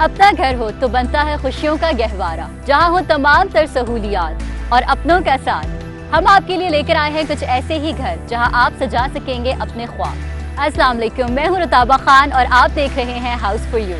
अपना घर हो तो बनता है खुशियों का गहवारा, जहाँ हो तमाम तर सहूलियात और अपनों का साथ। हम आपके लिए लेकर आए हैं कुछ ऐसे ही घर जहाँ आप सजा सकेंगे अपने ख्वाब। अस्सलाम वालेकुम, मैं हूँ रुताबा खान और आप देख रहे हैं हाउस फॉर यू।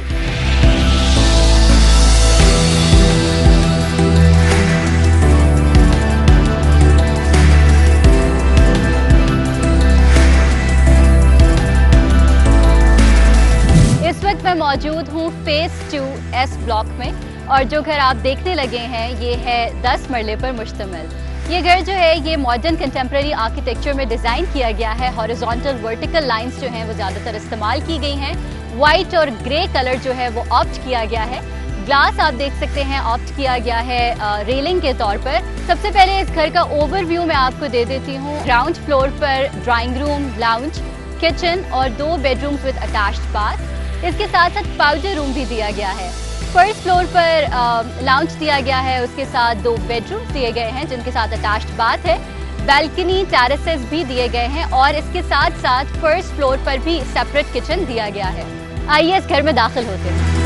इस वक्त मैं मौजूद हूँ फेज 2 एस ब्लॉक में और जो घर आप देखने लगे हैं ये है 10 मरले पर मुश्तमिल। ये घर जो है ये मॉडर्न कंटेम्प्रेरी आर्किटेक्चर में डिज़ाइन किया गया है। हॉरिजॉन्टल वर्टिकल लाइंस जो हैं वो ज़्यादातर इस्तेमाल की गई हैं। वाइट और ग्रे कलर जो है वो ऑप्ट किया गया है। ग्लास आप देख सकते हैं ऑप्ट किया गया है रेलिंग के तौर पर। सबसे पहले इस घर का ओवरव्यू मैं आपको दे देती हूँ। ग्राउंड फ्लोर पर ड्राइंग रूम, लाउंज, किचन और 2 बेडरूम्स विद अटैच्ड बाथ। इसके साथ साथ पाउडर रूम भी दिया गया है। फर्स्ट फ्लोर पर लाउंज दिया गया है, उसके साथ 2 बेडरूम्स दिए गए हैं जिनके साथ अटैच्ड बाथ है। बैल्कनी टेरेसेस भी दिए गए हैं और इसके साथ साथ फर्स्ट फ्लोर पर भी सेपरेट किचन दिया गया है। आइए इस घर में दाखिल होते हैं।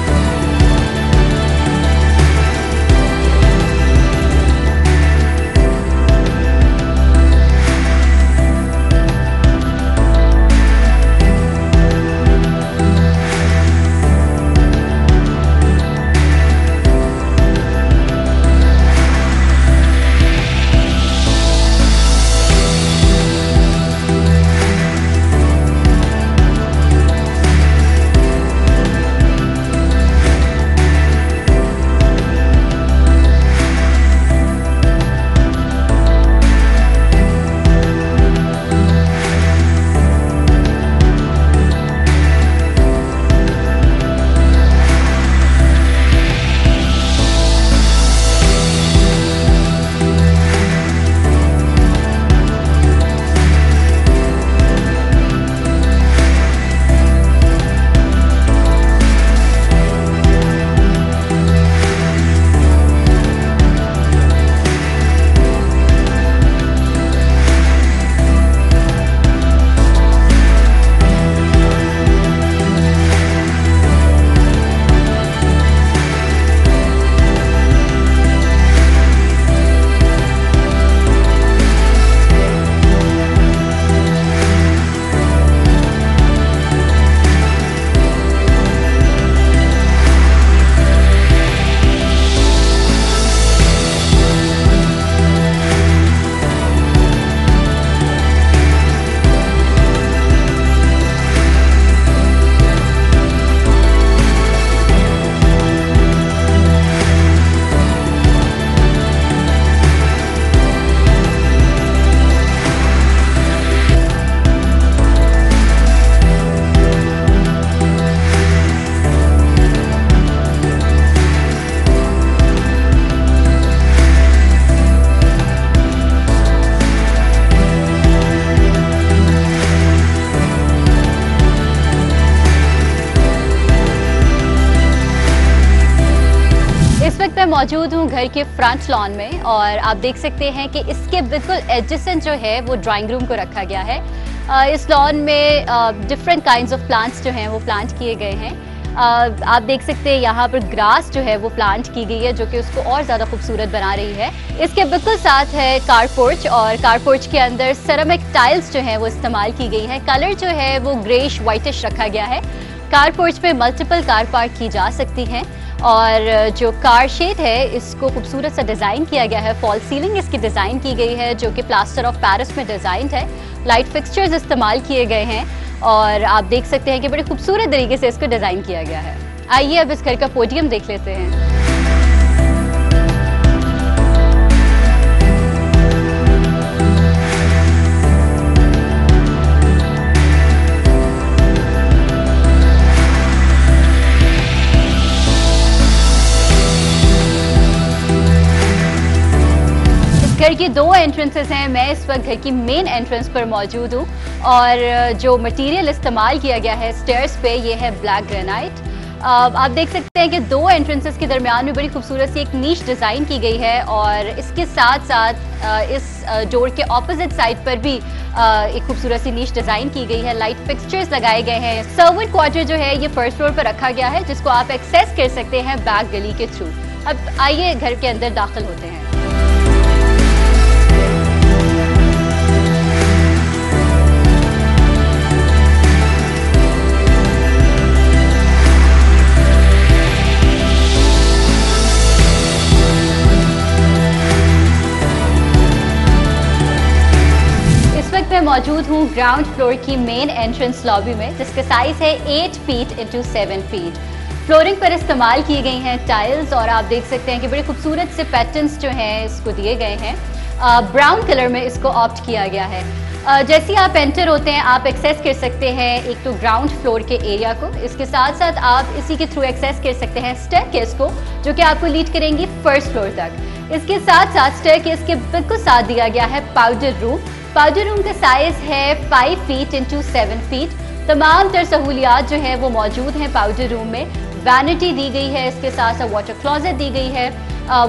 मैं मौजूद हूँ घर के फ्रंट लॉन में और आप देख सकते हैं कि इसके बिल्कुल एडजेसेंट जो है वो ड्राइंग रूम को रखा गया है। इस लॉन में डिफरेंट काइंड्स ऑफ प्लांट्स जो हैं वो प्लांट किए गए हैं। आप देख सकते हैं यहाँ पर ग्रास जो है वो प्लांट की गई है जो कि उसको और ज़्यादा खूबसूरत बना रही है। इसके बिल्कुल साथ है कारपोर्च और कारपोर्च के अंदर सेरेमिक टाइल्स जो है वो इस्तेमाल की गई है। कलर जो है वो ग्रेश वाइटिश रखा गया है। कारपोर्च पे मल्टीपल कार पार्क की जा सकती हैं और जो कार शेड है इसको खूबसूरत सा डिज़ाइन किया गया है। फॉल सीलिंग इसकी डिज़ाइन की गई है जो कि प्लास्टर ऑफ पेरिस में डिज़ाइन है। लाइट फिक्सचर्स इस्तेमाल किए गए हैं और आप देख सकते हैं कि बड़े खूबसूरत तरीके से इसको डिज़ाइन किया गया है। आइए अब इस घर का पोडियम देख लेते हैं। घर की 2 एंट्रेंसेस हैं। मैं इस वक्त घर की मेन एंट्रेंस पर मौजूद हूँ और जो मटेरियल इस्तेमाल किया गया है स्टेयर्स पे ये है ब्लैक ग्रेनाइट। आप देख सकते हैं कि 2 एंट्रेंसेस के दरमियान में बड़ी खूबसूरत सी एक नीश डिज़ाइन की गई है और इसके साथ साथ इस डोर के ऑपोजिट साइड पर भी एक खूबसूरत सी नीश डिजाइन की गई है, लाइट फिक्सचर्स लगाए गए हैं। सर्वेंट क्वार्टर जो है ये फर्स्ट फ्लोर पर रखा गया है, जिसको आप एक्सेस कर सकते हैं बैक गली के थ्रू। अब आइए घर के अंदर दाखिल होते हैं। मैं मौजूद हूँ ग्राउंड फ्लोर की मेन एंट्रेंस लॉबी में, जिसका साइज है 8 फीट इंटू 7 फीट। फ्लोरिंग पर इस्तेमाल की गई हैं टाइल्स और आप देख सकते हैं कि बड़े खूबसूरत से पैटर्न्स जो हैं इसको दिए गए हैं। ब्राउन कलर में इसको ऑप्ट किया गया है। जैसे ही आप एंटर होते हैं आप एक्सेस कर सकते हैं एक तो ग्राउंड फ्लोर के एरिया को, इसके साथ साथ आप इसी के थ्रू एक्सेस कर सकते हैं स्टेयरकेस को, जो कि आपको लीड करेंगी फर्स्ट फ्लोर तक। इसके साथ साथ स्टेयरकेस के बिल्कुल साथ दिया गया है पाउडर रूम। पाउडर रूम का साइज है 5 फीट इंटू 7 फीट। तमाम तर सहूलियात जो है वो मौजूद हैं पाउडर रूम में। वैनिटी दी गई है, इसके साथ साथ वाटर क्लोजेट दी गई है।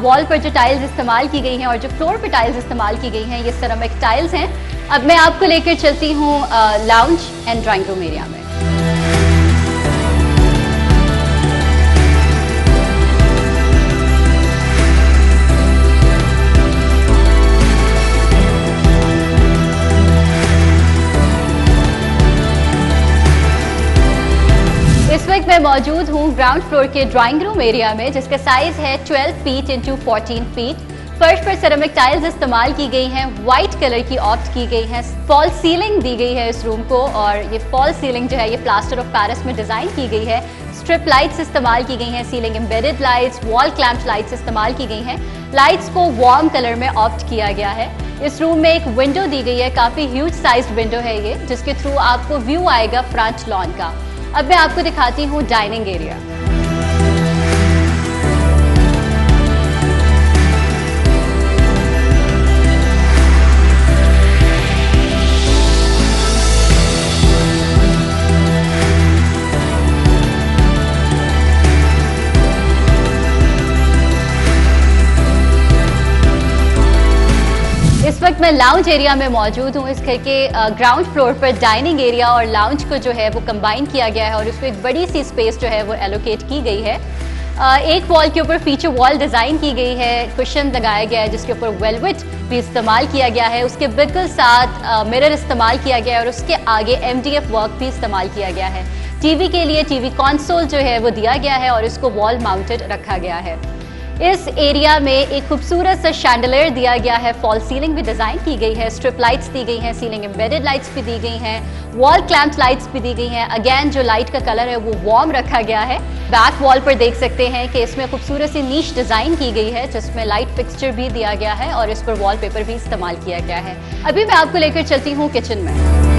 वॉल पर जो टाइल्स इस्तेमाल की गई हैं और जो फ्लोर पर टाइल्स इस्तेमाल की गई हैं ये सेरामिक टाइल्स हैं। अब मैं आपको लेकर चलती हूँ lounge and drawing room area में। इस वक्त मैं मौजूद हूँ ग्राउंड फ्लोर के ड्राइंग रूम एरिया में, जिसका साइज है 12 फीट इंटू 14 फीट। फर्श पर सेरामिक टाइल्स इस्तेमाल की गई हैं, व्हाइट कलर की ऑप्ट की गई है। फॉल सीलिंग दी गई है इस रूम को और ये फॉल सीलिंग जो है ये प्लास्टर ऑफ पेरिस में डिजाइन की गई है। स्ट्रिप लाइट्स इस्तेमाल की गई हैं, ceiling embedded lights, wall clamp lights इस्तेमाल की गई हैं। लाइट्स को वार्म कलर में ऑप्ट किया गया है। इस रूम में एक विंडो दी गई है, काफी ह्यूज साइज्ड विंडो है ये, जिसके थ्रू आपको व्यू आएगा फ्रंट लॉन का। अब मैं आपको दिखाती हूँ डाइनिंग एरिया। इस वक्त मैं लाउंज एरिया में मौजूद हूँ। इस घर के ग्राउंड फ्लोर पर डाइनिंग एरिया और लाउंज को जो है वो कंबाइन किया गया है और उसको एक बड़ी सी स्पेस जो है वो एलोकेट की गई है। एक वॉल के ऊपर फीचर वॉल डिज़ाइन की गई है, कुशन लगाया गया है जिसके ऊपर वेलवेट भी इस्तेमाल किया गया है। उसके बिल्कुल साथ मिरर इस्तेमाल किया गया है और उसके आगे MDF वर्क भी इस्तेमाल किया गया है। टीवी के लिए टीवी कंसोल जो है वो दिया गया है और इसको वॉल माउंटेड रखा गया है। इस एरिया में एक खूबसूरत सा शैंडलियर दिया गया है, फॉल सीलिंग भी डिजाइन की गई है, स्ट्रिप लाइट्स दी गई हैं, सीलिंग एम्बेडेड लाइट्स भी दी गई हैं, वॉल क्लैंप लाइट्स भी दी गई हैं। अगेन जो लाइट का कलर है वो वार्म रखा गया है। बैक वॉल पर देख सकते हैं कि इसमें खूबसूरत सी नीश डिजाइन की गई है जिसमें लाइट फिक्सचर भी दिया गया है और इस पर वॉलपेपर भी इस्तेमाल किया गया है। अभी मैं आपको लेकर चलती हूँ किचन में।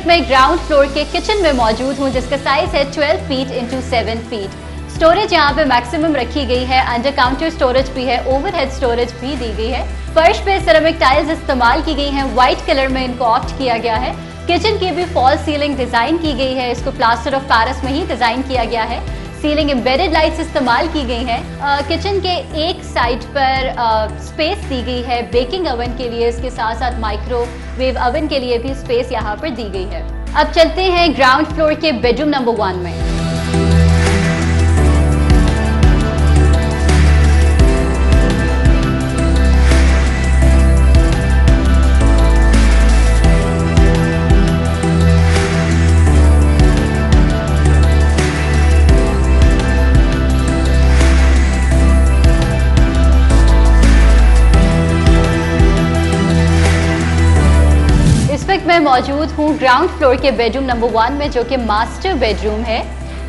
मैं ग्राउंड फ्लोर के किचन में मौजूद हूँ जिसका साइज है 12 फीट इंटू 7 फीट। स्टोरेज यहाँ पे मैक्सिमम रखी गई है, अंडर काउंटर स्टोरेज भी है, ओवरहेड स्टोरेज भी दी गई है। फर्श पे सेरामिक टाइल्स इस्तेमाल की गई हैं, व्हाइट कलर में इनको ऑप्ट किया गया है। किचन की भी फॉल सीलिंग डिजाइन की गई है, इसको प्लास्टर ऑफ पेरिस में ही डिजाइन किया गया है। सीलिंग एम्बेडेड लाइट्स इस्तेमाल की गई हैं। किचन के एक साइड पर स्पेस दी गई है बेकिंग ओवन के लिए, इसके साथ साथ माइक्रोवेव ओवन के लिए भी स्पेस यहाँ पर दी गई है। अब चलते हैं ग्राउंड फ्लोर के बेडरूम नंबर 1 में। मैं मौजूद हूँ ग्राउंड फ्लोर के बेडरूम नंबर 1 में, जो कि मास्टर बेडरूम है।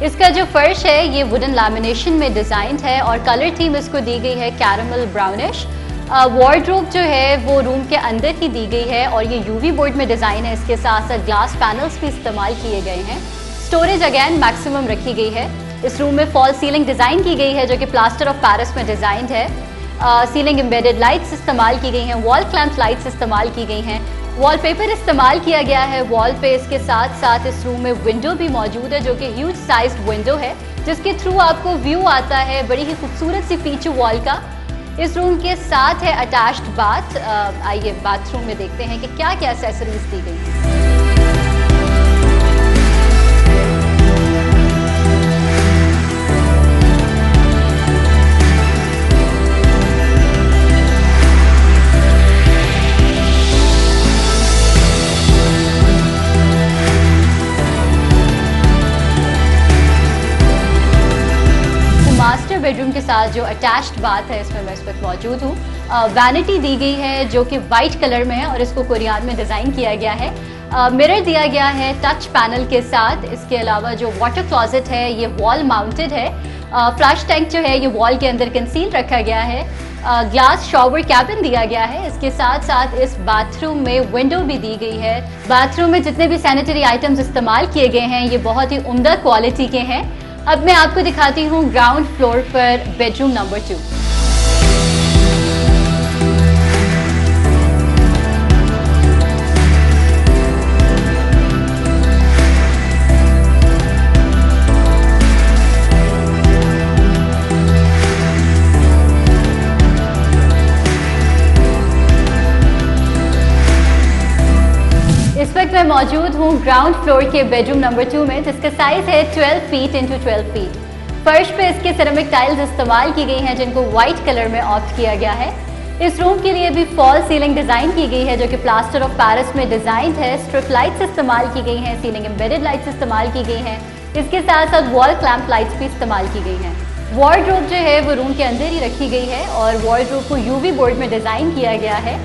इसका जो फर्श है ये वुडन लैमिनेशन में डिजाइंड है और कलर थीम इसको दी गई है कैरामल ब्राउनिश। वार्डरोब जो है वो रूम के अंदर ही दी गई है और ये यूवी बोर्ड में डिज़ाइन है। इसके साथ साथ ग्लास पैनल्स भी इस्तेमाल किए गए हैं। स्टोरेज अगेन मैक्सिमम रखी गई है। इस रूम में फॉल सीलिंग डिज़ाइन की गई है जो कि प्लास्टर ऑफ पेरिस में डिज़ाइंड है। सीलिंग एम्बेडेड लाइट्स इस्तेमाल की गई हैं, वॉल क्लैम्प लाइट्स इस्तेमाल की गई हैं, वॉलपेपर इस्तेमाल किया गया है वॉल पे। इसके साथ साथ इस रूम में विंडो भी मौजूद है जो कि ह्यूज साइज्ड विंडो है जिसके थ्रू आपको व्यू आता है बड़ी ही खूबसूरत सी फीचर वॉल का। इस रूम के साथ है अटैच्ड बाथ। आइए बाथरूम में देखते हैं कि क्या क्या एक्सेसरीज दी गई हैं। मास्टर बेडरूम के साथ जो अटैच्ड बाथ है इसमें मैं इस वक्त मौजूद हूँ। वैनिटी दी गई है जो कि वाइट कलर में है और इसको कोरियान में डिज़ाइन किया गया है। मिरर दिया गया है टच पैनल के साथ। इसके अलावा जो वाटर क्लॉजेट है ये वॉल माउंटेड है। फ्लश टैंक जो है ये वॉल के अंदर कंसील रखा गया है। ग्लास शॉवर कैबिन दिया गया है। इसके साथ साथ इस बाथरूम में विंडो भी दी गई है। बाथरूम में जितने भी सैनिटरी आइटम्स इस्तेमाल किए गए हैं ये बहुत ही उम्दा क्वालिटी के हैं। अब मैं आपको दिखाती हूँ ग्राउंड फ्लोर पर बेडरूम नंबर 2। इस वक्त मैं मौजूद हूँ ग्राउंड फ्लोर के बेडरूम नंबर 2 में जिसका साइज है 12 फीट इंटू 12 फीट। फर्श पे इसके सिरेमिक टाइल्स इस्तेमाल की गई हैं जिनको व्हाइट कलर में ऑप्ट किया गया है। इस रूम के लिए भी फॉल सीलिंग डिजाइन की गई है जो कि प्लास्टर ऑफ पेरिस में डिजाइंड है। स्ट्रिप लाइट्स इस्तेमाल की गई हैं, सीलिंग एम्बेडेड लाइट्स इस्तेमाल की गई हैं। इसके साथ साथ वॉल क्लैम्प लाइट्स भी इस्तेमाल की गई हैं। वार्डरोब जो है वो रूम के अंदर ही रखी गई है और वार्डरोब को यूवी बोर्ड में डिजाइन किया गया है।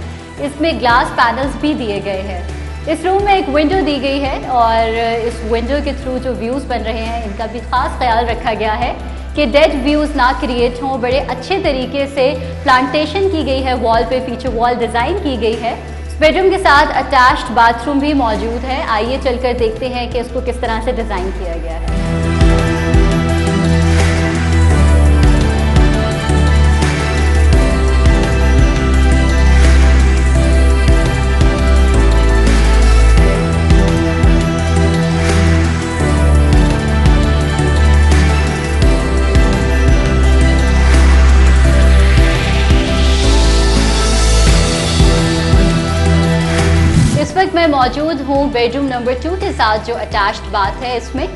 इसमें ग्लास पैनल्स भी दिए गए हैं। इस रूम में एक विंडो दी गई है और इस विंडो के थ्रू जो व्यूज़ बन रहे हैं इनका भी ख़ास ख्याल रखा गया है कि डेड व्यूज़ ना क्रिएट हों। बड़े अच्छे तरीके से प्लांटेशन की गई है, wall pay feature wall design की गई है। इस बेडरूम के साथ अटैच्ड बाथरूम भी मौजूद है। आइए चलकर देखते हैं कि इसको किस तरह से डिज़ाइन किया गया है। मैं मौजूद हूँ बेडरूम नंबर 2 के साथ जो अटैच्ड बाथ है। इसमें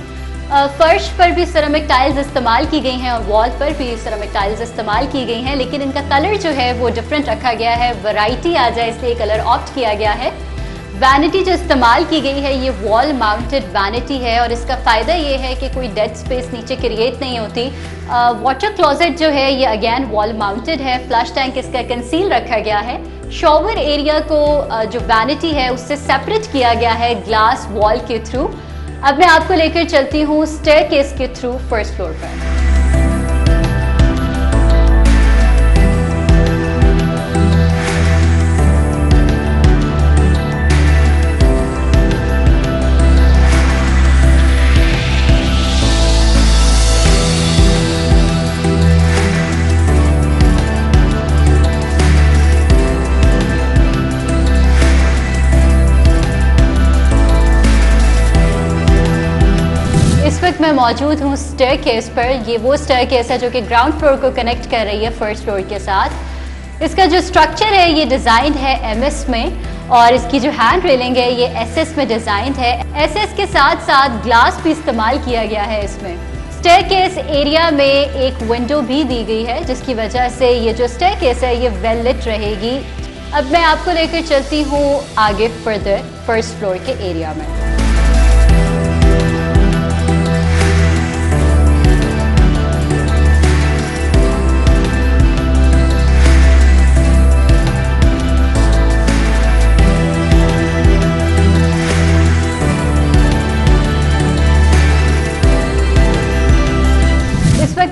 फर्श पर भी सिरेमिक टाइल्स इस्तेमाल की गई हैं और वॉल पर भी सिरेमिक टाइल्स इस्तेमाल की गई हैं, लेकिन इनका कलर जो है वो डिफरेंट रखा गया है। वैरायटी आ जाए इसलिए कलर ऑप्ट किया गया है। वैनिटी जो इस्तेमाल की गई है ये वॉल माउंटेड वैनिटी है और इसका फ़ायदा ये है कि कोई डेड स्पेस नीचे क्रिएट नहीं होती। वाटर क्लोजेट जो है ये अगेन वॉल माउंटेड है। फ्लश टैंक इसका कंसील रखा गया है। शॉवर एरिया को जो वैनिटी है उससे सेपरेट किया गया है ग्लास वॉल के थ्रू। अब मैं आपको लेकर चलती हूँ स्टेयरकेस के थ्रू फर्स्ट फ्लोर पर। मैं मौजूद हूँ स्टेयरकेस पर। ये वो स्टेयरकेस है जो कि ग्राउंड फ्लोर को कनेक्ट कर रही है फर्स्ट फ्लोर के साथ। इसका जो स्ट्रक्चर है ये डिज़ाइन है एमएस में और इसकी जो हैंड रेलिंग है ये एसएस में डिज़ाइन है। एसएस के साथ साथ ग्लास भी इस्तेमाल किया गया है इसमें। स्टेयरकेस एरिया में एक विंडो भी दी गई है जिसकी वजह से ये जो स्टेयरकेस है ये वेल लिट रहेगी। अब मैं आपको लेकर चलती हूँ आगे फर्दर फर्स्ट फ्लोर के एरिया में।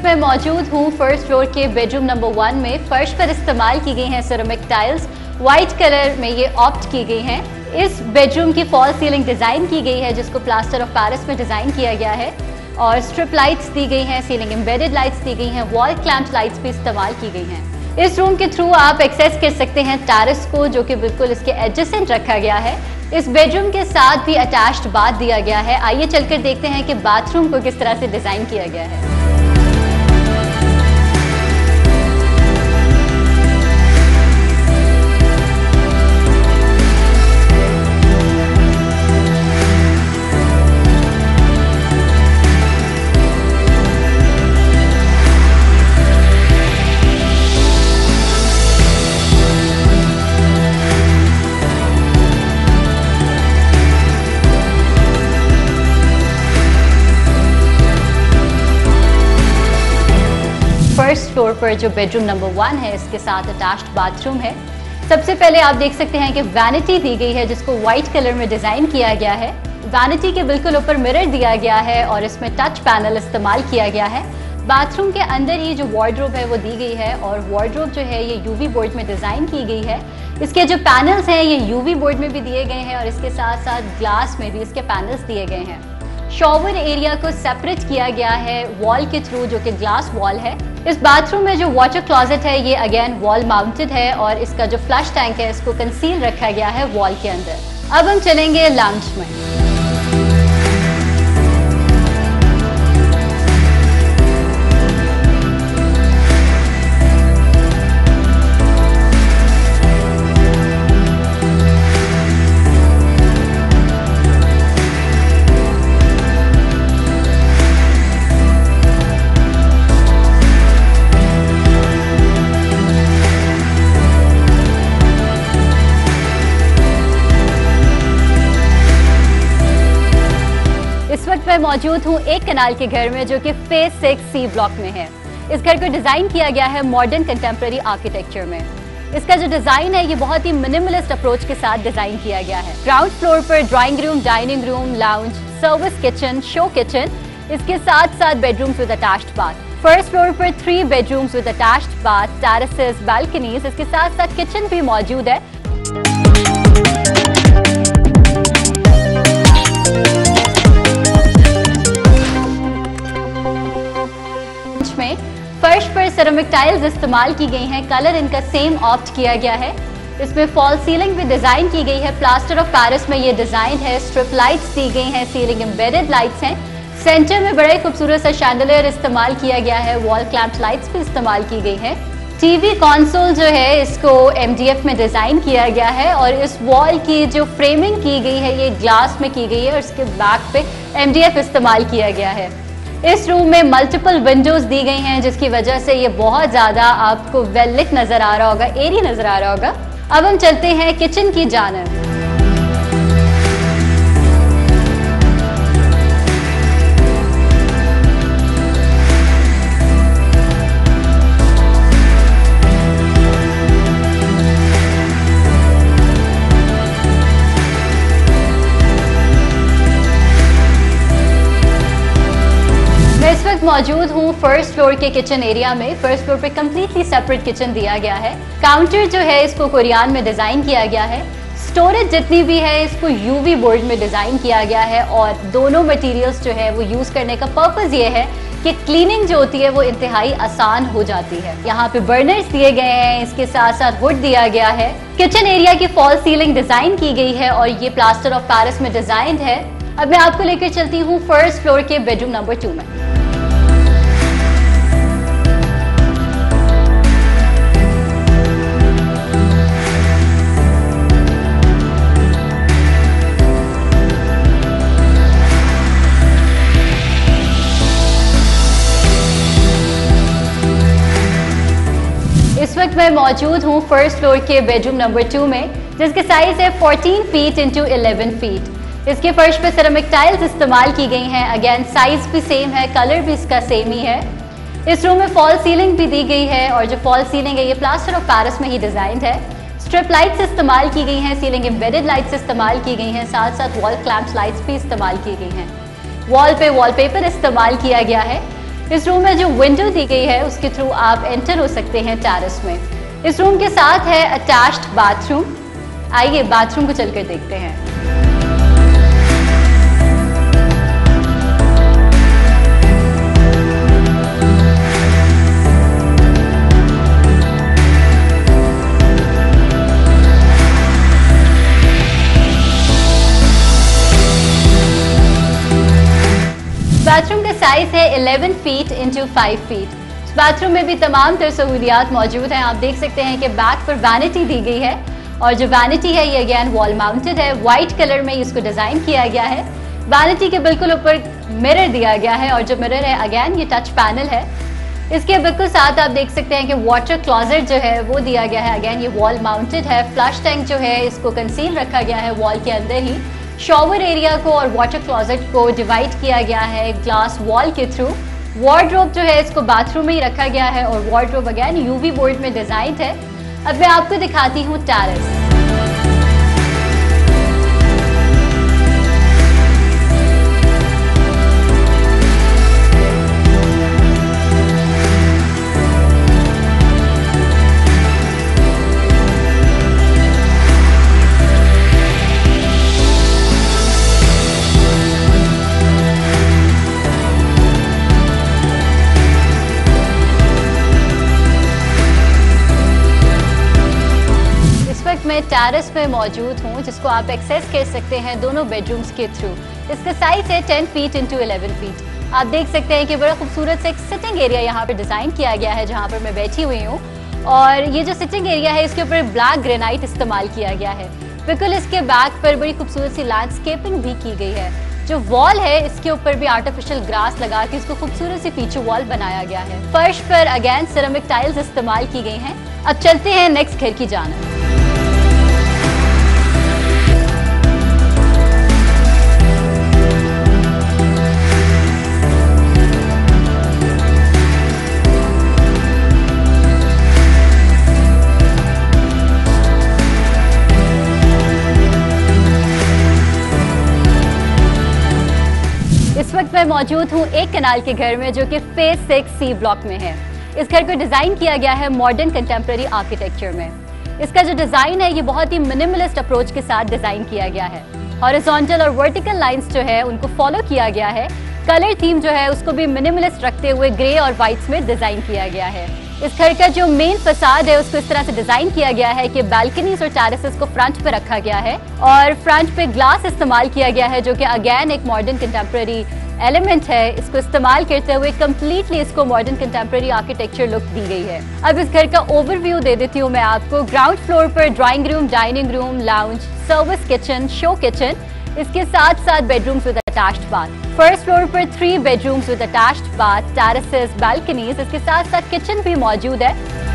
मैं मौजूद हूँ फर्स्ट फ्लोर के बेडरूम नंबर 1 में। फर्श पर इस्तेमाल की गई हैं सिरेमिक टाइल्स, व्हाइट कलर में ये ऑप्ट की गई हैं। इस बेडरूम की फॉल सीलिंग डिजाइन की गई है जिसको प्लास्टर ऑफ पेरिस में डिजाइन किया गया है और स्ट्रिप लाइट्स दी गई हैं, सीलिंग एम्बेडेड लाइट्स दी गई हैं, वॉल क्लैंप लाइट्स भी इस्तेमाल की गई हैं। इस रूम के थ्रू आप एक्सेस कर सकते हैं टेरेस को, जो कि बिल्कुल इसके एडजेसेंट रखा गया है। इस बेडरूम के साथ भी अटैच्ड बाथ दिया गया है। आइए चलकर देखते हैं कि बाथरूम को किस तरह से डिजाइन किया गया है। फर्स्ट फ्लोर पर जो बेडरूम नंबर 1 है इसके साथ अटैच्ड बाथरूम है। सबसे पहले आप देख सकते हैं कि वैनिटी दी गई है जिसको व्हाइट कलर में डिजाइन किया गया है। वैनिटी के बिल्कुल ऊपर मिरर दिया गया है और इसमें टच पैनल इस्तेमाल किया गया है। बाथरूम के अंदर ही जो वार्डरोब है वो दी गई है और वार्डरोब जो है ये यूवी बोर्ड में डिजाइन की गई है। इसके जो पैनल्स हैं ये यूवी बोर्ड में भी दिए गए हैं और इसके साथ साथ ग्लास में भी इसके पैनल्स दिए गए हैं। शॉवर एरिया को सेपरेट किया गया है वॉल के थ्रू, जो कि ग्लास वॉल है। इस बाथरूम में जो वाटर क्लोजेट है ये अगेन वॉल माउंटेड है और इसका जो फ्लश टैंक है इसको कंसील रखा गया है वॉल के अंदर। अब हम चलेंगे लाउंज में। इस वक्त मैं मौजूद हूँ एक कनाल के घर में जो कि फेज 6 सी ब्लॉक में है। इस घर को डिजाइन किया गया है मॉडर्न कंटेम्प्रेरी आर्किटेक्चर में। इसका जो डिजाइन है ये बहुत ही मिनिमलिस्ट अप्रोच के साथ डिजाइन किया गया है। ग्राउंड फ्लोर पर drawing room, dining room, lounge, service kitchen, show kitchen, इसके साथ साथ bedrooms with attached bath. First floor पर 3 bedrooms with attached bath, terraces, balconies, इसके साथ साथ किचन भी मौजूद है। में फर्श पर सिरेमिक टाइल्स इस्तेमाल की गई हैं, कलर इनका सेम ऑप्ट किया गया है। इसमें फॉल सीलिंग भी डिजाइन की गई है, प्लास्टर ऑफ पेरिस में ये डिजाइन है। स्ट्रिप लाइट्स दी गई हैं, सीलिंग एम्बेडेड लाइट्स हैं। सेंटर में बड़े खूबसूरत सा शैंडलियर इस्तेमाल किया गया है, वॉल क्लैंप लाइट्स भी इस्तेमाल की गई है। टीवी कंसोल जो है इसको MDF में डिजाइन किया गया है और इस वॉल की जो फ्रेमिंग की गई है ये ग्लास में की गई है और इसके बैक पे MDF इस्तेमाल किया गया है। इस रूम में मल्टीपल विंडोज दी गई हैं जिसकी वजह से ये बहुत ज्यादा आपको वेल लिट नजर आ रहा होगा, एरी नजर आ रहा होगा। अब हम चलते हैं किचन की जानिब। इस वक्त मौजूद हूँ फर्स्ट फ्लोर के किचन एरिया में। फर्स्ट फ्लोर पे कम्प्लीटली सेपरेट किचन दिया गया है। काउंटर जो है इसको कोरियान में डिजाइन किया गया है। स्टोरेज जितनी भी है इसको यूवी बोर्ड में डिजाइन किया गया है और दोनों मटेरियल्स जो है वो यूज करने का पर्पज ये है कि क्लीनिंग जो होती है वो इंतहाई आसान हो जाती है। यहाँ पे बर्नर्स दिए गए हैं, इसके साथ साथ हुड दिया गया है। किचन एरिया की फॉल सीलिंग डिजाइन की गई है और ये प्लास्टर ऑफ पेरिस में डिजाइन है। अब मैं आपको लेकर चलती हूँ फर्स्ट फ्लोर के बेडरूम नंबर 2 में। इस वक्त मैं मौजूद हूँ फर्स्ट फ्लोर के बेडरूम नंबर 2 में, जिसके साइज है 14 फीट इंटू 11 फीट। इसके फर्श पे सिरेमिक टाइल्स इस्तेमाल की गई हैं। अगेन साइज भी सेम है, कलर भी इसका सेम ही है। इस रूम में फॉल सीलिंग भी दी गई है और जो फॉल सीलिंग है ये प्लास्टर ऑफ पेरिस में ही डिजाइंड है। स्ट्रिप लाइट्स इस्तेमाल की गई हैं, सीलिंग एम्बेडेड लाइट्स इस्तेमाल की गई हैं, साथ साथ वॉल क्लैंप्स लाइट्स भी इस्तेमाल की गई हैं। वॉल पे वॉलपेपर इस्तेमाल किया गया है। इस रूम में जो विंडो दी गई है उसके थ्रू आप एंटर हो सकते हैं टेरेस में। इस रूम के साथ है अटैच्ड बाथरूम। आइए बाथरूम को चलकर देखते हैं। बाथरूम का साइज है 11 फीट इंटू 5 फीट। बाथरूम में भी तमाम तर सहूलियात मौजूद हैं। आप देख सकते हैं कि बैक पर वैनिटी दी गई है और जो वैनिटी है ये अगेन वॉल माउंटेड है। वाइट कलर में इसको डिजाइन किया गया है। वैनिटी के बिल्कुल ऊपर मिरर दिया गया है और जो मिरर है अगेन ये टच पैनल है। इसके बिल्कुल साथ आप देख सकते हैं कि वाटर क्लोजेट जो है वो दिया गया है। अगेन ये वॉल माउंटेड है। फ्लश टैंक जो है इसको कंसील रखा गया है वॉल के अंदर ही। शॉवर एरिया को और वाटर क्लोजेट को डिवाइड किया गया है ग्लास वॉल के थ्रू। वार्डरोब जो है इसको बाथरूम में ही रखा गया है और वार्डरोब अगेन यूवी बोर्ड में डिजाइन है। अब मैं आपको दिखाती हूँ टेरेस। मैं टेरेस पे मौजूद हूँ जिसको आप एक्सेस कर सकते हैं दोनों बेडरूम्स के थ्रू। इसका साइज है 10 फीट इंटू 11 फीट। आप देख सकते हैं कि बड़ा खूबसूरत से एक सिटिंग एरिया यहाँ पे डिजाइन किया गया है जहाँ पर मैं बैठी हुई हूँ और ये जो सिटिंग एरिया है इसके ऊपर ब्लैक ग्रेनाइट इस्तेमाल किया गया है। बिल्कुल इसके बैक पर बड़ी खूबसूरत सी लैंडस्केपिंग भी की गई है। जो वॉल है इसके ऊपर भी आर्टिफिशियल ग्रास लगा के इसको खूबसूरत सी फीचर वॉल बनाया गया है। फर्श पर अगेन सिरेमिक टाइल्स इस्तेमाल की गई हैं। अब चलते हैं नेक्स्ट घर की जानिब। इस वक्त मैं मौजूद हूँ एक कनाल के घर में जो कि फेज 6 सी ब्लॉक में है। इस घर को डिजाइन किया गया है मॉडर्न कंटेम्प्रेरी आर्किटेक्चर में। इसका जो डिजाइन है ये बहुत ही मिनिमलिस्ट अप्रोच के साथ डिजाइन किया गया है। हॉरिजॉन्टल और वर्टिकल लाइंस जो है उनको फॉलो किया गया है। कलर थीम जो है उसको भी मिनिमलिस्ट रखते हुए ग्रे और व्हाइट्स में डिजाइन किया गया है। इस घर का जो मेन फसाद है उसको इस तरह से डिजाइन किया गया है कि बालकनीज और टेरेसेस को फ्रंट पे रखा गया है और फ्रंट पे ग्लास इस्तेमाल किया गया है जो कि अगेन एक मॉडर्न कंटेम्प्रेरी एलिमेंट है। इसको इस्तेमाल करते हुए कम्प्लीटली इसको मॉडर्न कंटेम्प्रेरी आर्किटेक्चर लुक दी गई है। अब इस घर का ओवरव्यू दे देती हूँ मैं आपको। ग्राउंड फ्लोर पर drawing room, dining room, lounge, service kitchen, show kitchen, इसके साथ साथ bedrooms with attached bath. First floor पर 3 bedrooms with attached bath, terraces, balconies, इसके साथ साथ किचन भी मौजूद है।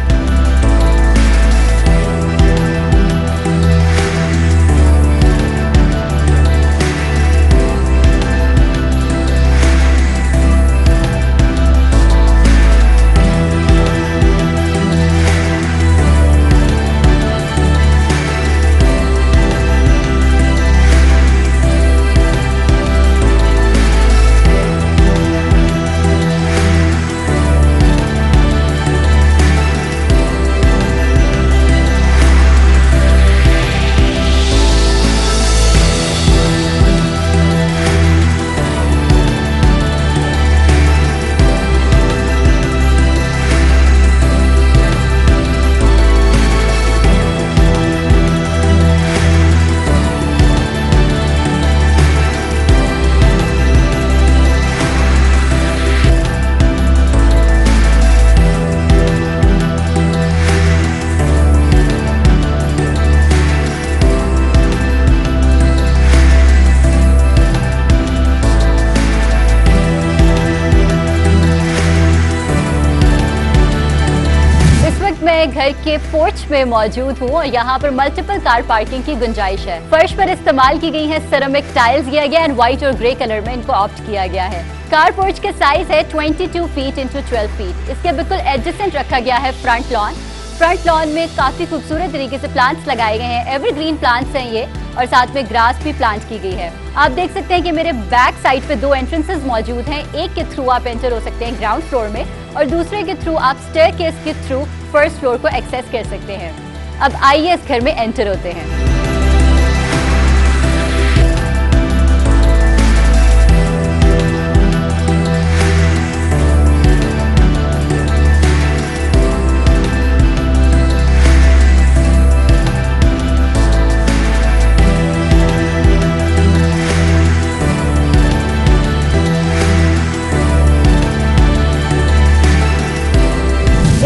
मैं घर के पोर्च में मौजूद हूँ और यहाँ पर मल्टीपल कार पार्किंग की गुंजाइश है। फर्श पर इस्तेमाल की गई है सिरेमिक टाइल्स दिया गया एंड व्हाइट और ग्रे कलर में इनको ऑप्ट किया गया है। कार पोर्च के साइज है 22 फीट इंटू 12 फीट। इसके बिल्कुल एडजेसेंट रखा गया है फ्रंट लॉन फ्रंट लॉन में काफी खूबसूरत तरीके से प्लांट्स लगाए गए हैं, एवरग्रीन प्लांट्स हैं ये, और साथ में ग्रास भी प्लांट की गई है। आप देख सकते हैं कि मेरे बैक साइड पे 2 एंट्रेंसेस मौजूद हैं। एक के थ्रू आप एंटर हो सकते हैं ग्राउंड फ्लोर में, और दूसरे के थ्रू आप स्टेयरकेस के थ्रू फर्स्ट फ्लोर को एक्सेस कर सकते हैं। अब आइए इस घर में एंटर होते हैं।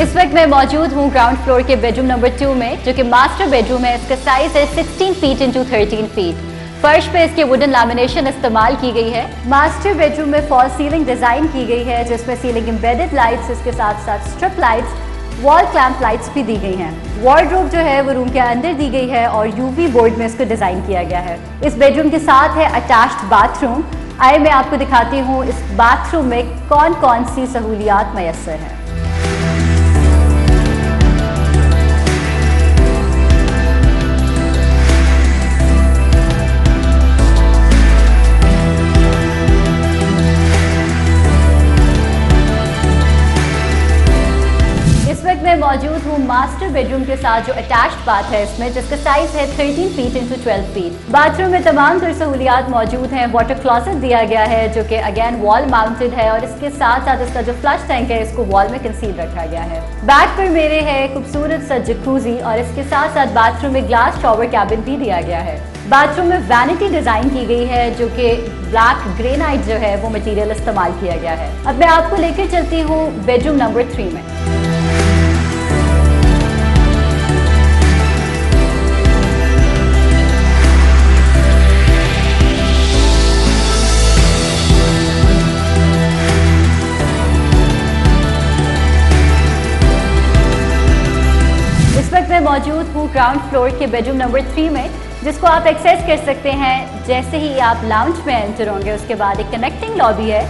इस वक्त मैं मौजूद हूँ ग्राउंड फ्लोर के बेडरूम नंबर 2 में, जो कि मास्टर बेडरूम है। इसका साइज है 16 फीट इंटू 13 फीट। फर्श पे इसके वुडन लैमिनेशन इस्तेमाल की गई है। मास्टर बेडरूम में फॉल सीलिंग डिजाइन की गई है, जिसमें सीलिंग एम्बेडेड लाइट्स, इसके साथ साथ strip lights, wall clamp lights भी दी गई हैं। वार्डरोब जो है वो रूम के अंदर दी गई है और यूवी बोर्ड में इसको डिजाइन किया गया है। इस बेडरूम के साथ है अटैच्ड बाथरूम। आइए मैं आपको दिखाती हूँ इस बाथरूम में कौन कौन सी सहूलियात मैसर हैं। मैं मौजूद हूँ मास्टर बेडरूम के साथ जो अटैच्ड बाथ है इसमें, जिसका साइज है 13 फीट इंटू 12 फीट। बाथरूम में तमाम तरह सहूलियात मौजूद हैं। वाटर क्लोसेट दिया गया है जो कि अगेन वॉल माउंटेड है, और इसके साथ साथ इसका जो फ्लश टैंक है इसको वॉल में कंसील रखा गया है। बैक पर मेरे है खूबसूरत सा जकूजी, और इसके साथ साथ बाथरूम में ग्लास शॉवर कैबिन भी दिया गया है। बाथरूम में वैनिटी डिजाइन की गई है, जो कि ब्लैक ग्रेनाइट जो है वो मटेरियल इस्तेमाल किया गया है। अब मैं आपको लेकर चलती हूँ बेडरूम नंबर 3 में। मैं मौजूद हूँ ग्राउंड फ्लोर के बेडरूम नंबर 3 में, जिसको आप एक्सेस कर सकते हैं जैसे ही आप लाउंज में एंटर होंगे। उसके बाद एक कनेक्टिंग लॉबी है,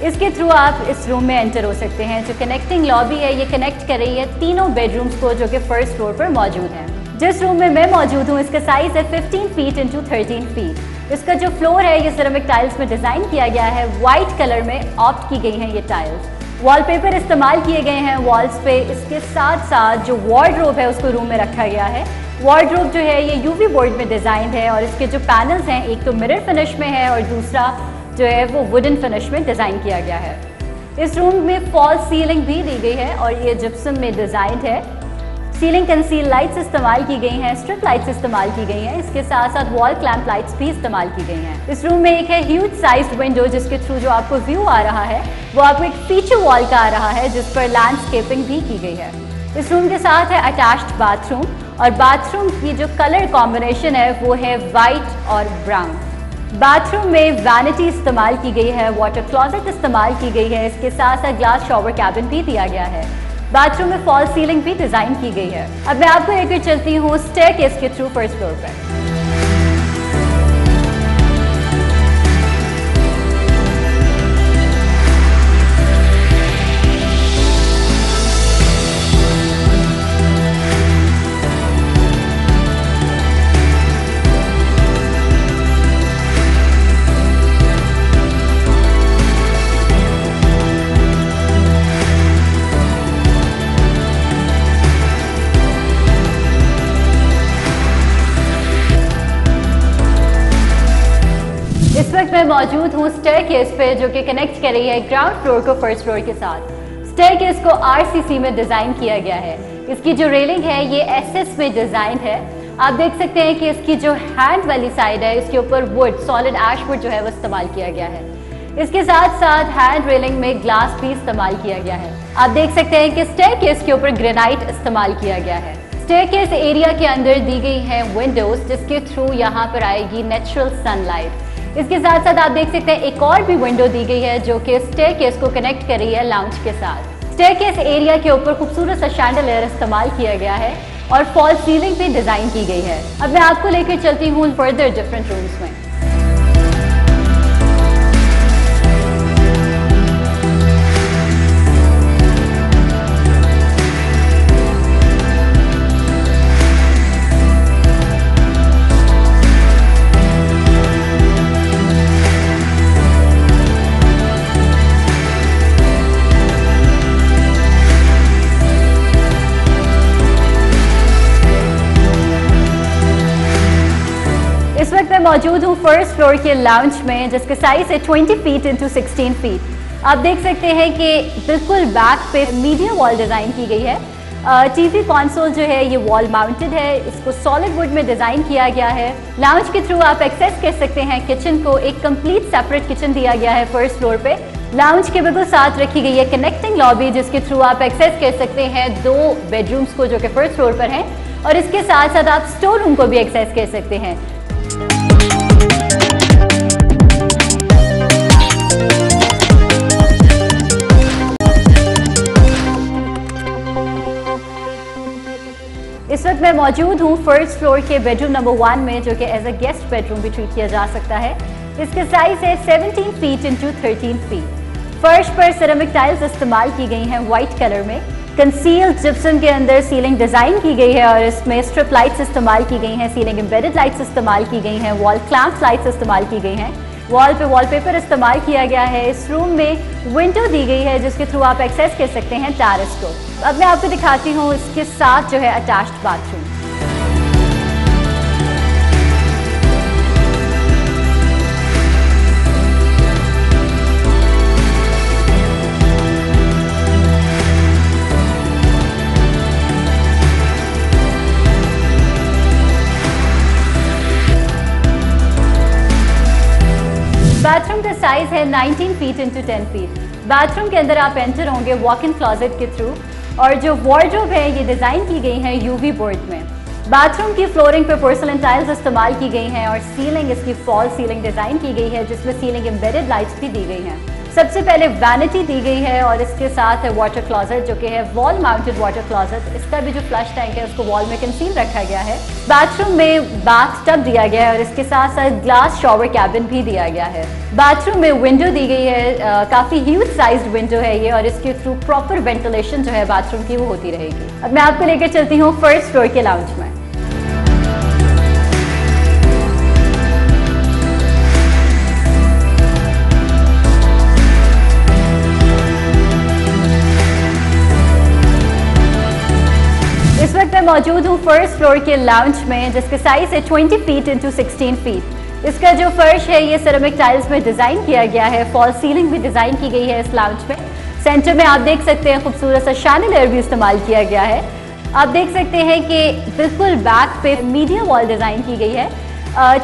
इसके थ्रू आप इस रूम में एंटर हो सकते हैं। जो कनेक्टिंग लॉबी है ये कनेक्ट कर रही है तीनों बेडरूम्स को जो कि फर्स्ट फ्लोर पर मौजूद हैं। जिस रूम में मैं मौजूद हूँ इसका साइज है 15 फीट इंटू 13 फीट। इसका जो फ्लोर है ये सिरेमिक टाइल्स में डिजाइन किया गया है। व्हाइट कलर में ऑप्ट की गई हैं ये टाइल्स। वॉलपेपर इस्तेमाल किए गए हैं वॉल्स पे। इसके साथ साथ जो वार्डरोब है उसको रूम में रखा गया है। वार्डरोब जो है ये यूवी बोर्ड में डिजाइन है, और इसके जो पैनल्स हैं एक तो मिरर फिनिश में है और दूसरा जो है वो वुडन फिनिश में डिजाइन किया गया है। इस रूम में फॉल सीलिंग भी दी गई है और ये जिप्सम में डिजाइन है। सीलिंग कंसील लाइट्स इस्तेमाल की गई हैं, स्ट्रिप लाइट्स इस्तेमाल की गई हैं। इसके साथ साथ वॉल क्लैंप लाइट्स भी इस्तेमाल की गई हैं। इस रूम में एक है ह्यूज साइज्ड विंडो, जिसके थ्रू जो आपको व्यू आ रहा है वो आपको एक फीचर वॉल का आ रहा है, जिस पर लैंडस्केपिंग भी की गई है। इस रूम के साथ है अटैच्ड बाथरूम, और बाथरूम की जो कलर कॉम्बिनेशन है वो है वाइट और ब्राउन। बाथरूम में वैनिटी इस्तेमाल की गई है, वाटर क्लोसेट इस्तेमाल की गई है। इसके साथ साथ ग्लास शॉवर कैबिन भी दिया गया है। बाथरूम में फॉल सीलिंग भी डिजाइन की गई है। अब मैं आपको लेकर चलती हूँ स्टेयरकेस के थ्रू फर्स्ट फ्लोर पर। इस वक्त मैं मौजूद हूँ स्टेयरकेस पे, जो कि कनेक्ट कर रही है ग्राउंड फ्लोर को फर्स्ट फ्लोर के साथ। स्टेयरकेस को आरसीसी में डिजाइन किया गया है। इसकी जो रेलिंग है ये एसएस में डिजाइन है। आप देख सकते हैं कि इसकी जो हैंड वाली साइड है इसके ऊपर वुड, सॉलिड एश वुड जो है वो इस्तेमाल किया गया है। इसके साथ साथ हैंड रेलिंग में ग्लास भी इस्तेमाल किया गया है। आप देख सकते हैं कि स्टेयरकेस के ऊपर ग्रेनाइट इस्तेमाल किया गया है। स्टेयरकेस एरिया के अंदर दी गई है विंडोज, जिसके थ्रू यहाँ पर आएगी नेचुरल सनलाइट। इसके साथ साथ आप देख सकते हैं एक और भी विंडो दी गई है जो कि स्टेयरकेस को कनेक्ट कर रही है लाउंज के साथ। स्टेयरकेस एरिया के ऊपर खूबसूरत सा शैंडलियर इस्तेमाल किया गया है और फॉल सीलिंग भी डिजाइन की गई है। अब मैं आपको लेकर चलती हूँ फर्दर डिफरेंट रूम्स में। मौजूद हूँ फर्स्ट फ्लोर के लाउंज में, जिसके साइज है 20 फीट इंटू 16 फीट। आप देख सकते हैं कि बिल्कुल बैक पे मीडियम वॉल डिज़ाइन की गई है। टीवी कंसोल जो है ये वॉल माउंटेड है, इसको सॉलिड वुड में डिज़ाइन किया गया है। लाउंज के थ्रू आप एक्सेस कर सकते हैं किचन को। एक कंप्लीट सेपरेट किचन दिया गया है फर्स्ट फ्लोर पे। लाउंज के बिल्कुल साथ रखी गई है कनेक्टिंग लॉबी, जिसके थ्रू आप एक्सेस कर सकते हैं 2 बेडरूम्स को जो कि फर्स्ट फ्लोर पर हैं, और इसके साथ साथ आप स्टोर रूम को भी एक्सेस कर सकते हैं। इस वक्त मैं मौजूद हूँ फर्स्ट फ्लोर के बेडरूम नंबर 1 में, जो कि एज अ गेस्ट बेडरूम भी ट्रीट किया जा सकता है। इसके साइज है 17 फीट इंटू 13 फीट। फर्श पर सिरेमिक टाइल्स इस्तेमाल की गई हैं वाइट कलर में। कंसील्ड जिप्सम के अंदर सीलिंग डिजाइन की गई है और इसमें स्ट्रिप लाइट्स इस्तेमाल की गई हैं, सीलिंग एम्बेडेड लाइट्स इस्तेमाल की गई हैं, वॉल क्लैंप लाइट्स इस्तेमाल की गई हैं। वॉल पे वॉलपेपर इस्तेमाल किया गया है। इस रूम में विंडो दी गई है, जिसके थ्रू आप एक्सेस कर सकते हैं टेरेस को। अब मैं आपको दिखाती हूँ इसके साथ जो है अटैच्ड बाथरूम। बाथरूम का साइज है 19 फीट इंटू 10 फीट। बाथरूम के अंदर आप एंटर होंगे वॉक इन क्लोजेट के थ्रू, और जो वार्डरोब है ये डिजाइन की गई है यूवी बोर्ड में। बाथरूम की फ्लोरिंग पे पोर्सलिन टाइल्स इस्तेमाल की गई हैं और सीलिंग इसकी फॉल सीलिंग डिजाइन की गई है, जिसमें सीलिंग एम्बेडेड लाइट्स भी दी गई हैं। सबसे पहले वैनिटी दी गई है और इसके साथ है वाटर क्लोजेट, जो कि है वॉल माउंटेड वाटर क्लोजेट। इसका भी जो फ्लश टैंक है उसको वॉल में कंसील रखा गया है। बाथरूम में बाथ टब दिया गया है और इसके साथ साथ ग्लास शॉवर कैबिन भी दिया गया है। बाथरूम में विंडो दी गई है, काफी ह्यूज साइज्ड विंडो है ये, और इसके थ्रू प्रॉपर वेंटिलेशन जो है बाथरूम की वो होती रहेगी। अब मैं आपको लेकर चलती हूँ फर्स्ट फ्लोर के लाउंज में। इस वक्त मैं मौजूद हूँ फर्स्ट फ्लोर के लाउंज में, जिसके साइज है 20 फीट इंटू 16 फीट। इसका जो फर्श है ये सिरेमिक टाइल्स में डिजाइन किया गया है। फॉल सीलिंग भी डिजाइन की गई है इस लाउंज में। सेंटर में आप देख सकते हैं खूबसूरत सा शैंडलियर भी इस्तेमाल किया गया है। आप देख सकते हैं कि बिल्कुल बैक पे मीडियम वॉल डिजाइन की गई है।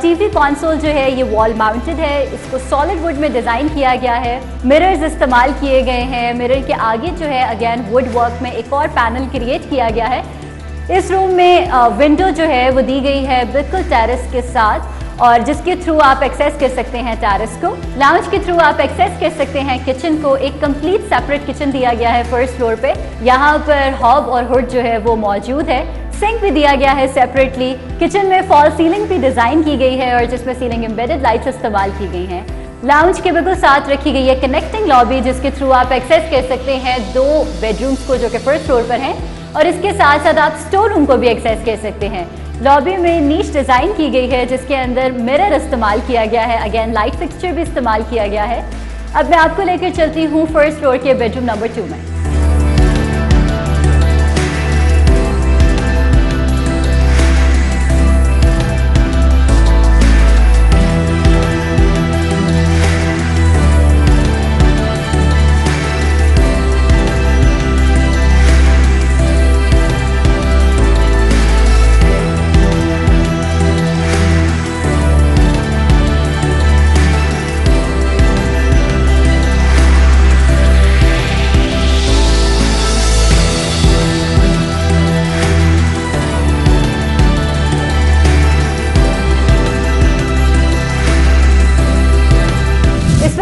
टीवी कंसोल जो है ये वॉल माउंटेड है, इसको सॉलिड वुड में डिजाइन किया गया है। मिरर्स इस्तेमाल किए गए हैं। मिरर के आगे जो है अगेन वुड वर्क में एक और पैनल क्रिएट किया गया है। इस रूम में विंडो जो है वो दी गई है बिल्कुल टेरेस के साथ, और जिसके थ्रू आप एक्सेस कर सकते हैं टेरेस को। लाउंज के थ्रू आप एक्सेस कर सकते हैं किचन को। एक कंप्लीट सेपरेट किचन दिया गया है फर्स्ट फ्लोर पे। यहाँ पर हॉब और हुड जो है वो मौजूद है। सिंक भी दिया गया है सेपरेटली। किचन में फॉल सीलिंग भी डिजाइन की गई है और जिसमें सीलिंग एम्बेडेड लाइट्स इस्तेमाल की गई हैं। लाउंज के बिल्कुल साथ रखी गई है कनेक्टिंग लॉबी, जिसके थ्रू आप एक्सेस कर सकते हैं 2 बेडरूम्स को जो कि फर्स्ट फ्लोर पर हैं, और इसके साथ साथ आप स्टोर रूम को भी एक्सेस कर सकते हैं। लॉबी में नीच डिजाइन की गई है, जिसके अंदर मिरर इस्तेमाल किया गया है। अगेन लाइट फिक्सचर भी इस्तेमाल किया गया है। अब मैं आपको लेकर चलती हूँ फर्स्ट फ्लोर के बेडरूम नंबर 2 में।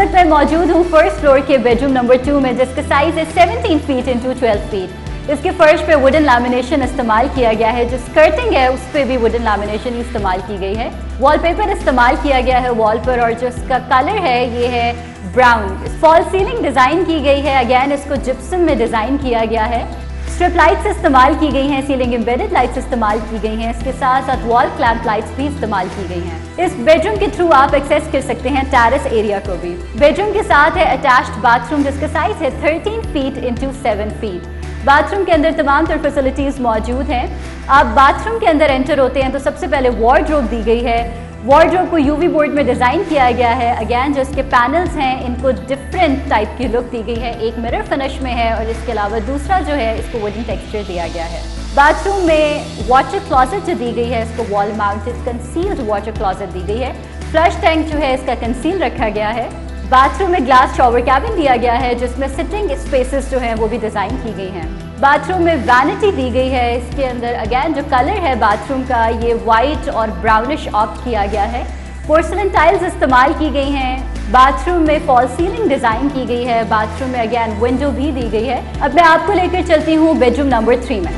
मैं मौजूद हूँ फर्स्ट फ्लोर के बेडरूम नंबर 2 में, जिसका साइज है 17 फीट इंटू 12 फीट। इसके फर्श पे वुडन लैमिनेशन इस्तेमाल किया गया है। जो स्कर्टिंग है उस पर भी वुडन लैमिनेशन इस्तेमाल की गई है। वॉलपेपर इस्तेमाल किया गया है वॉल पर, और जो इसका कलर है ये है ब्राउन। फॉल सीलिंग डिजाइन की गई है। अगेन इसको जिप्सम में डिजाइन किया गया है। स्ट्रिप लाइट्स इस्तेमाल की गई हैं, सीलिंग एम्बेडेड लाइट्स इस्तेमाल की गई हैं। इसके साथ साथ वॉल क्लैंप लाइट्स भी इस्तेमाल की गई हैं। इस बेडरूम के थ्रू आप एक्सेस कर सकते हैं टेरेस एरिया को भी। बेडरूम के साथ है अटैच्ड बाथरूम, जिसका साइज है 13 फीट इंटू 7 फीट। बाथरूम के अंदर तमाम तरह फैसिलिटीज मौजूद हैं। आप बाथरूम के अंदर एंटर होते हैं तो सबसे पहले वार्डरोब दी गई है। वार्डरोब को यूवी बोर्ड में डिज़ाइन किया गया है। अगेन जो इसके पैनल्स हैं इनको डिफरेंट टाइप की लुक दी गई है, एक मिरर फिनिश में है और इसके अलावा दूसरा जो है इसको वुडन टेक्सचर दिया गया है। बाथरूम में वाटर क्लॉजेट जो दी गई है इसको wall mounted concealed water closet दी गई है। फ्लश टैंक जो है इसका कंसील रखा गया है। बाथरूम में ग्लास शॉवर कैबिन दिया गया है जिसमें सिटिंग स्पेसेस जो हैं वो भी डिज़ाइन की गई हैं। बाथरूम में वैनिटी दी गई है। इसके अंदर अगेन जो कलर है बाथरूम का ये वाइट और ब्राउनिश ऑप्ट किया गया है। पोर्सलिन टाइल्स इस्तेमाल की गई हैं। बाथरूम में फॉल सीलिंग डिज़ाइन की गई है। बाथरूम में अगेन विंडो भी दी गई है। अब मैं आपको लेकर चलती हूँ बेडरूम नंबर 3 में।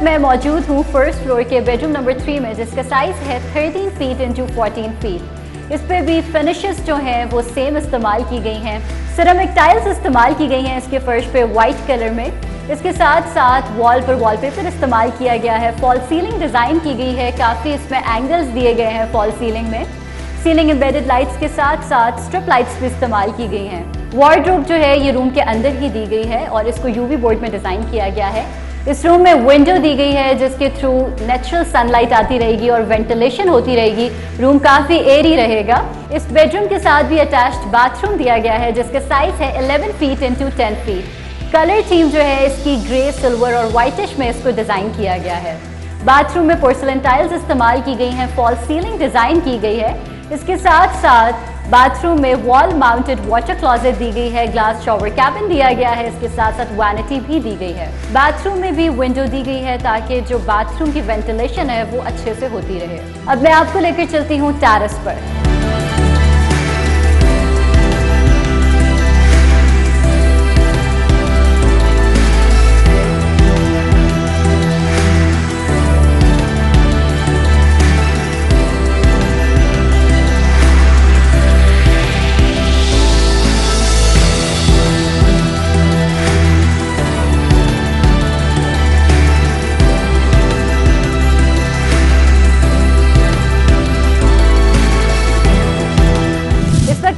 मैं मौजूद हूँ फर्स्ट फ्लोर के बेडरूम नंबर 3 में जिसका साइज है 13 फीट इंटू 14 फीट। इस पे भी फिनिशेस जो हैं वो सेम इस्तेमाल की गई हैं। सिरेमिक टाइल्स इस्तेमाल की गई हैं इसके फर्श पे वाइट कलर में। इसके साथ साथ वॉल पर वॉलपेपर इस्तेमाल किया गया है। फॉल सीलिंग डिज़ाइन की गई है, काफ़ी इसमें एंगल्स दिए गए हैं फॉल सीलिंग में। सीलिंग एम्बेडेड लाइट्स के साथ साथ स्ट्रिप लाइट्स भी इस्तेमाल की गई हैं। वार्डरोब जो है ये रूम के अंदर ही दी गई है और इसको यूवी बोर्ड में डिज़ाइन किया गया है। इस रूम में विंडो दी गई है जिसके थ्रू नेचुरल सनलाइट आती रहेगी और वेंटिलेशन होती रहेगी। रूम काफ़ी एयरी रहेगा। इस बेडरूम के साथ भी अटैच्ड बाथरूम दिया गया है जिसका साइज है 11 feet into 10 feet. Colour theme जो है इसकी ग्रे, सिल्वर और वाइटिश में इसको डिज़ाइन किया गया है। बाथरूम में पोर्सलिन टाइल्स इस्तेमाल की गई हैं, फॉल सीलिंग डिज़ाइन की गई है। इसके साथ साथ बाथरूम में वॉल माउंटेड वाटर क्लॉजेट दी गई है, ग्लास शॉवर कैबिन दिया गया है। इसके साथ साथ वैनिटी भी दी गई है। बाथरूम में भी विंडो दी गई है ताकि जो बाथरूम की वेंटिलेशन है वो अच्छे से होती रहे। अब मैं आपको लेकर चलती हूँ टेरेस पर।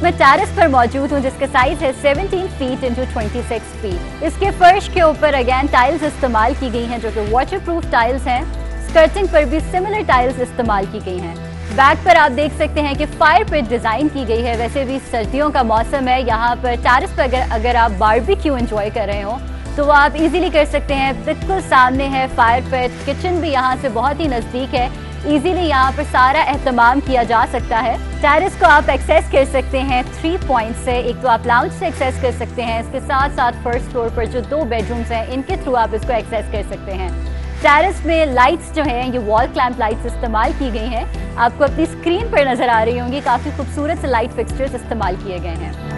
मैं टेरेस पर मौजूद हूँ जिसका साइज है 17 फीट इंटू 26 फीट। इसके फर्श के ऊपर अगेन टाइल्स इस्तेमाल की गई हैं जो कि वाटरप्रूफ टाइल्स हैं। स्कर्टिंग पर भी सिमिलर टाइल्स इस्तेमाल की गई हैं। बैक पर आप देख सकते हैं कि फायर पिट डिज़ाइन की गई है। वैसे भी सर्दियों का मौसम है, यहाँ पर टेरेस पर अगर आप बारबेक्यू एंजॉय कर रहे हो तो वो आप इजीली कर सकते हैं। बिल्कुल सामने है फायर पिट, किचन भी यहाँ से बहुत ही नज़दीक है। इजीली यहाँ पर सारा एहतमाम किया जा सकता है। टेरेस को आप एक्सेस कर सकते हैं 3 पॉइंट से। एक तो आप लाउंज से एक्सेस कर सकते हैं, इसके साथ साथ फर्स्ट फ्लोर पर जो 2 बेडरूम्स हैं इनके थ्रू आप इसको एक्सेस कर सकते हैं। टेरेस में लाइट्स जो हैं ये वॉल क्लैंप लाइट्स इस्तेमाल की गई हैं। आपको अपनी स्क्रीन पर नजर आ रही होंगी, काफ़ी खूबसूरत से लाइट फिक्सचर्स इस्तेमाल किए गए हैं।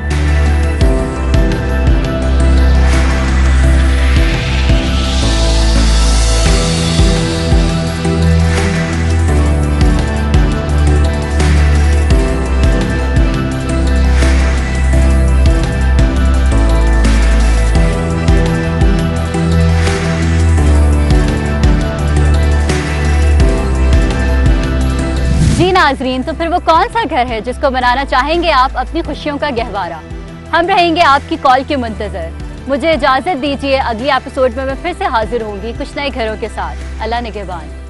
जी नाजरीन, तो फिर वो कौन सा घर है जिसको बनाना चाहेंगे आप अपनी खुशियों का गहवारा? हम रहेंगे आपकी कॉल के मुंतजर। मुझे इजाज़त दीजिए, अगली एपिसोड में मैं फिर से हाजिर होंगी कुछ नए घरों के साथ। अल्लाह निगहबान।